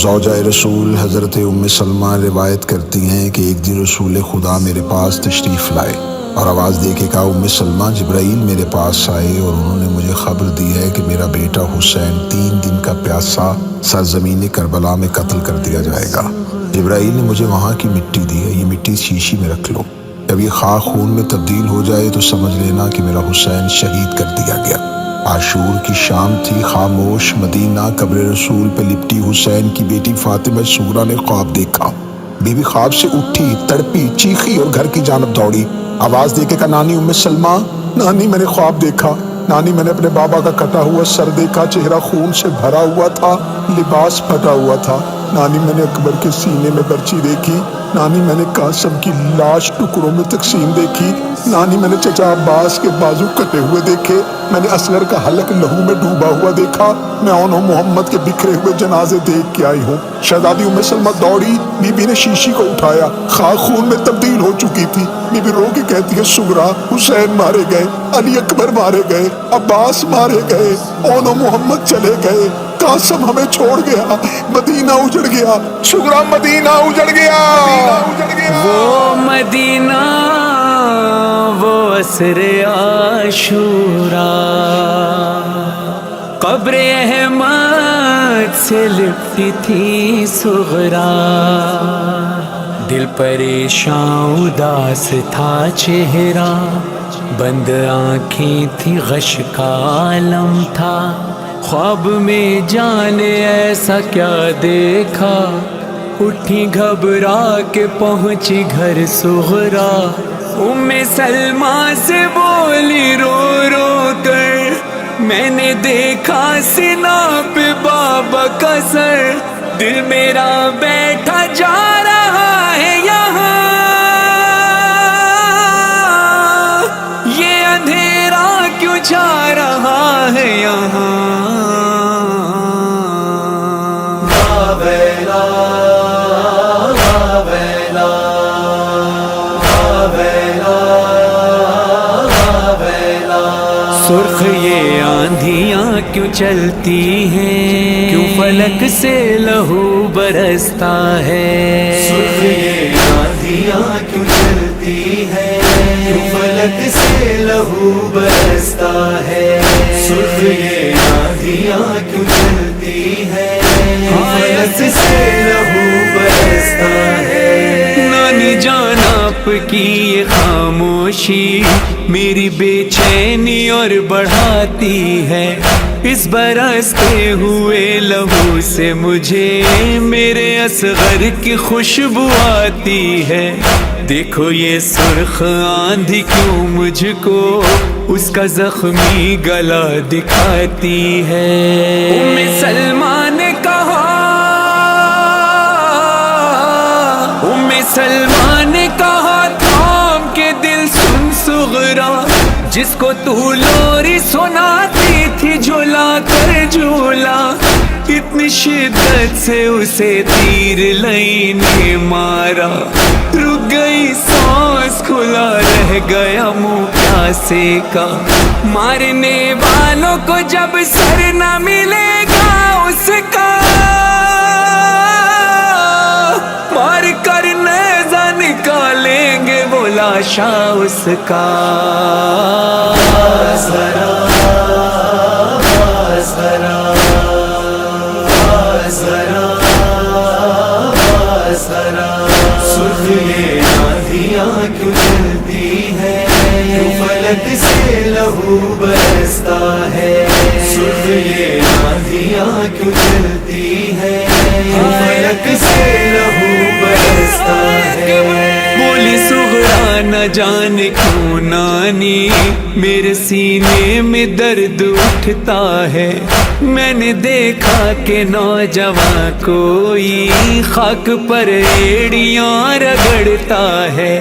زوجہ رسول حضرت ام سلمہ روایت کرتی ہیں کہ ایک دن رسول خدا میرے پاس تشریف لائے اور آواز دے کے کہا، ام سلمہ جبرائیل میرے پاس آئے اور انہوں نے مجھے خبر دی ہے کہ میرا بیٹا حسین 3 دن کا پیاسا سرزمین کربلا میں قتل کر دیا جائے گا۔ جبرائیل نے مجھے وہاں کی مٹی دی ہے، یہ مٹی شیشی میں رکھ لو، جب یہ خاک خون میں تبدیل ہو جائے تو سمجھ لینا کہ میرا حسین شہید کر دیا گیا۔ عاشور کی شام تھی، خاموش مدینہ، قبر رسول پہ لپٹی حسین کی بیٹی فاطمہ صغریٰ نے خواب دیکھا۔ بی بی خواب سے اٹھی، تڑپی، چیخی اور گھر کی جانب دوڑی، آواز دے کے کہا، نانی ام سلمہ، نانی میں نے خواب دیکھا، نانی میں نے اپنے بابا کا کٹا ہوا سر دیکھا، چہرہ خون سے بھرا ہوا تھا، لباس پھٹا ہوا تھا، نانی میں نے اکبر کے سینے میں برچی دیکھی، نانی میں نے قاسم کی لاش ٹکڑوں میں تقسیم دیکھی، نانی میں نے چچا عباس کے بازو کٹے ہوئے دیکھے، میں نے اصغر کا حلق لہو میں ڈوبا ہوا دیکھا، میں انہوں محمد کے بکھرے ہوئے جنازے دیکھ کے آئی ہوں۔ شہزادی ام سلمہ دوڑی، بی بی نے شیشی کو اٹھایا، خاک خون میں تبدیل ہو چکی تھی، بی بی رو کے کہتی ہے، صغریٰ، حسین مارے گئے، علی اکبر مارے گئے، عباس مارے گئے، انہوں محمد چلے گئے، قاسم ہمیں چھوڑ گیا، مدینہ اجڑ گیا، صغریٰ مدینہ اجڑ گیا۔ وہ مدینہ، وہ عصر عاشورا، قبر احمد سے لپٹی تھی صغریٰ، دل پریشان اداس تھا چہرہ، بند آنکھیں تھی، غش کا عالم تھا، خواب میں جانے ایسا کیا دیکھا، اٹھی گھبرا کے پہنچی گھر صغریٰ، ام سلمہ سے بولی رو رو کر، میں نے دیکھا سینہ پہ بابا کا سر، دل میرا بیٹھا جا رہا ہے یہاں، یہ اندھیرا کیوں جا رہا ہے یہاں، سرخ یہ آندھیاں کیوں چلتی ہیں، کیوں فلک سے لہو برستا ہے، سرخ یہ آندھیاں کیوں چلتی ہیں، کیوں فلک سے لہو برستا ہے، سرخ یہ آندھیاں کیوں چلتی ہیں، کیوں فلک سے لہو برستا ہے۔ نانی جان آپ کی یہ خاموشی میری بے چینی اور بڑھاتی ہے، اس برستے ہوئے لہو سے مجھے میرے اصغر کی خوشبو آتی ہے، دیکھو یہ سرخ آندھی کیوں مجھ کو اس کا زخمی گلا دکھاتی ہے۔ ام سلمہ نے کہا، ام سلمہ نے کہا، تھام کے دل سن صغریٰ، جس کو تو لوری سناتی تھی جھولا کر جھولا، اتنی شدت سے اسے تیر لئی نے مارا، رک گئی سانس، کھلا رہ گیا منہ پیاسے کا، مارنے والوں کو جب سر نہ ملے گا اس کا، مار کر نیزہ نکالیں گے وہ لاشا اس کا، سرخ یہ آندھیاں کیوں چلتی ہیں، کیوں فلک سے لہو برستا ہے، سرخ یہ آندھیاں کیوں چلتی ہیں، کیوں فلک سے لہو برستا ہے۔ بولی صغریٰ، نہ جانے کیوں نانی میرے سینے میں درد اٹھتا ہے، میں نے دیکھا کہ نوجوان کوئی خاک پر ایڑیاں رگڑتا ہے،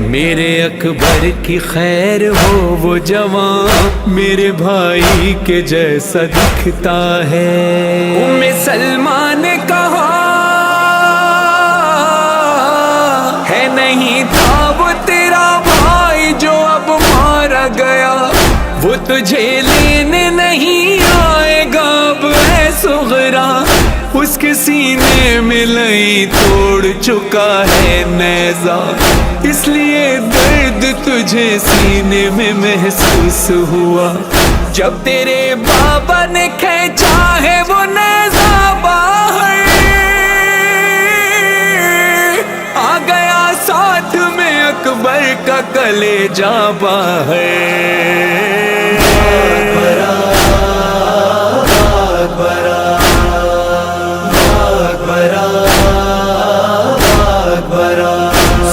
میرے اکبر کی خیر ہو وہ جوان میرے بھائی کے جیسا دکھتا ہے۔ ام سلمہ نے کہا، ہے نہیں تھا وہ تیرا بھائی جو اب مارا گیا، وہ تجھے لینے نہیں آئے گا اب اے صغریٰ، اس اس کے سینے میں لئی توڑ چکا ہے نیزہ، اس لیے درد تجھے سینے میں محسوس ہوا جب تیرے بابا نے کھینچا ہے وہ نیزہ باہر، آ گیا ساتھ میں اکبر کا کلیجہ باہر۔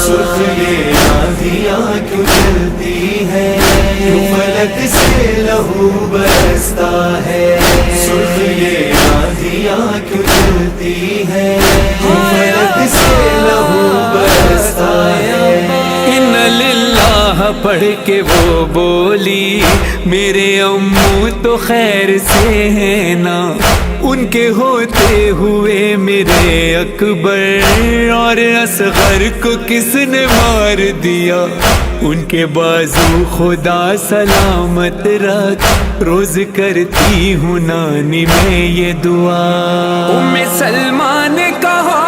سرخ یہ آندھیاں کیوں چلتی ہیں، کیوں فلک سے لہو برستا ہے، سرخ یہ آندھیاں کیوں چلتی ہیں، کیوں فلک سے لہو برستا ہے۔ ان للہ پڑھ کے وہ بولی میرے امو تو خیر سے ہیں نا، ان کے ہوتے ہوئے میرے اکبر اور اصغر کو کس نے مار دیا، ان کے بازو خدا سلامت رکھ، روز کرتی ہوں نانی میں یہ دعا۔ ام سلمہ نے کہا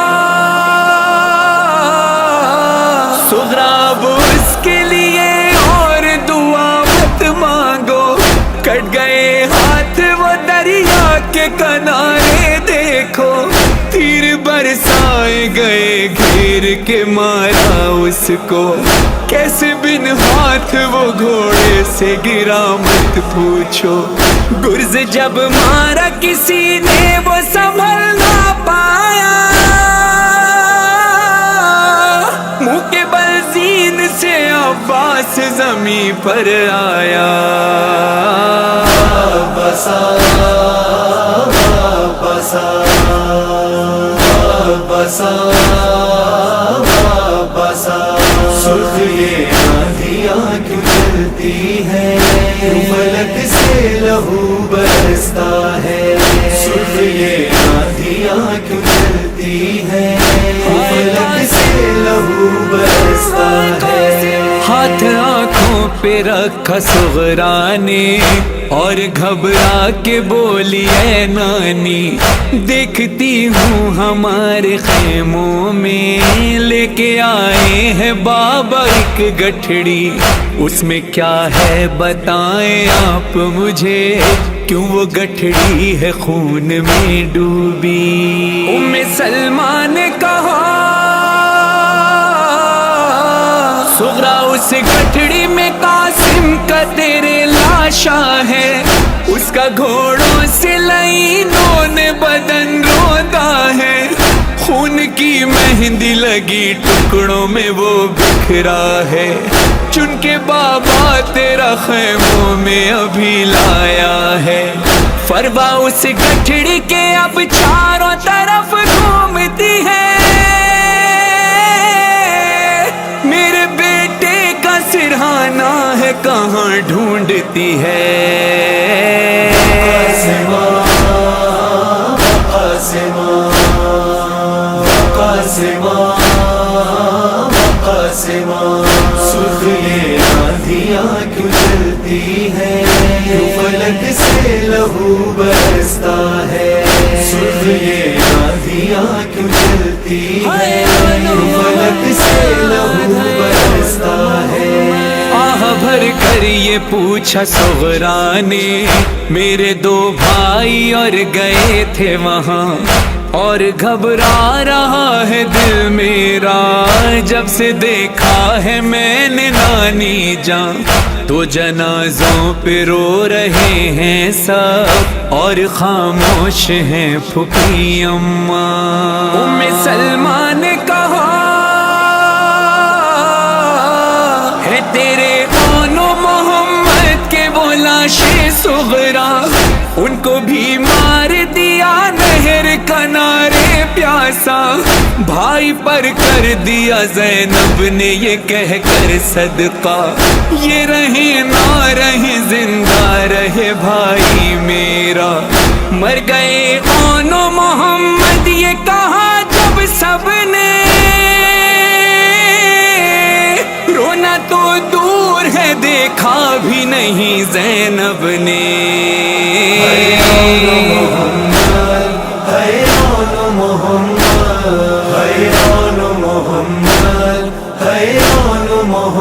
صغرا اب اس کے لیے اور دعا مت مانگو، کٹ گئے ہاتھ وہ دریا کے کنارے دیکھو، تیر برسائے گئے گھیر کے مارا اس کو، کیسے بن ہاتھ وہ گھوڑے سے گرا مت پوچھو، گرز جب مارا کسی نے وہ سنبھل نہ پایا، منہ کے بل زین سے عباس زمین پر آیا۔ بسا بسا بسا بسا سرخ یہ آندھیاں کیوں چلتی ہیں، کیوں فلک سے لہو برستا ہے، سرخ یہ آندھیاں کیوں چلتی ہیں، کیوں فلک سے لہو برستا ہے۔ ہاتھ آنکھوں پہ رکھا صغرا نے اور گھبرا کے بولی اے نانی، دیکھتی ہوں ہمارے خیموں میں لے کے آئے ہیں بابا ایک گٹھڑی، اس میں کیا ہے بتائیں آپ مجھے، کیوں وہ گٹھڑی ہے خون میں ڈوبی۔ ام سلمہ نے کہا صغرا اس گٹھڑی میں قاسم کا تیرے لاشا ہے، اس کا گھوڑوں سے لائنوں نے بدن رودا ہے، خون کی مہندی لگی ٹکڑوں میں وہ بکھرا ہے، چن کے بابا تیرا خیموں میں ابھی لایا ہے، فروا اس گٹھڑی کے اب چاروں طرف گھومتی ہے، میرے بیٹے کا سرہانا ہے کہاں ڈھونڈتی ہے۔ سرخ یہ آندھیاں کیوں چلتی ہیں، کیوں فلک سے لہو برستا ہے، سرخ یہ آندھیاں کیوں چلتی ہیں، کیوں فلک سے لہو برستا ہے۔ آہ بھر کر یہ پوچھا صغرا نے، میرے دو بھائی اور گئے تھے وہاں، اور گھبرا رہا ہے دل میرا جب سے دیکھا ہے میں نے نانی جان، تو جنازوں پہ رو رہے ہیں سب اور خاموش ہیں پھوپھی اماں۔ ام سلمہ نے کہا ہے تیرے آنو محمد کے وہ لاشیں صغرا، ان کو بھی مار دیا نہر کنارے پیاسا، بھائی پر کر دیا زینب نے یہ کہہ کر صدقہ، یہ رہے نہ رہے زندہ رہے بھائی میرا، مر گئے آنو محمد یہ کہا جب سب نے، رونا تو دور ہے دیکھا بھی نہیں زینب نے۔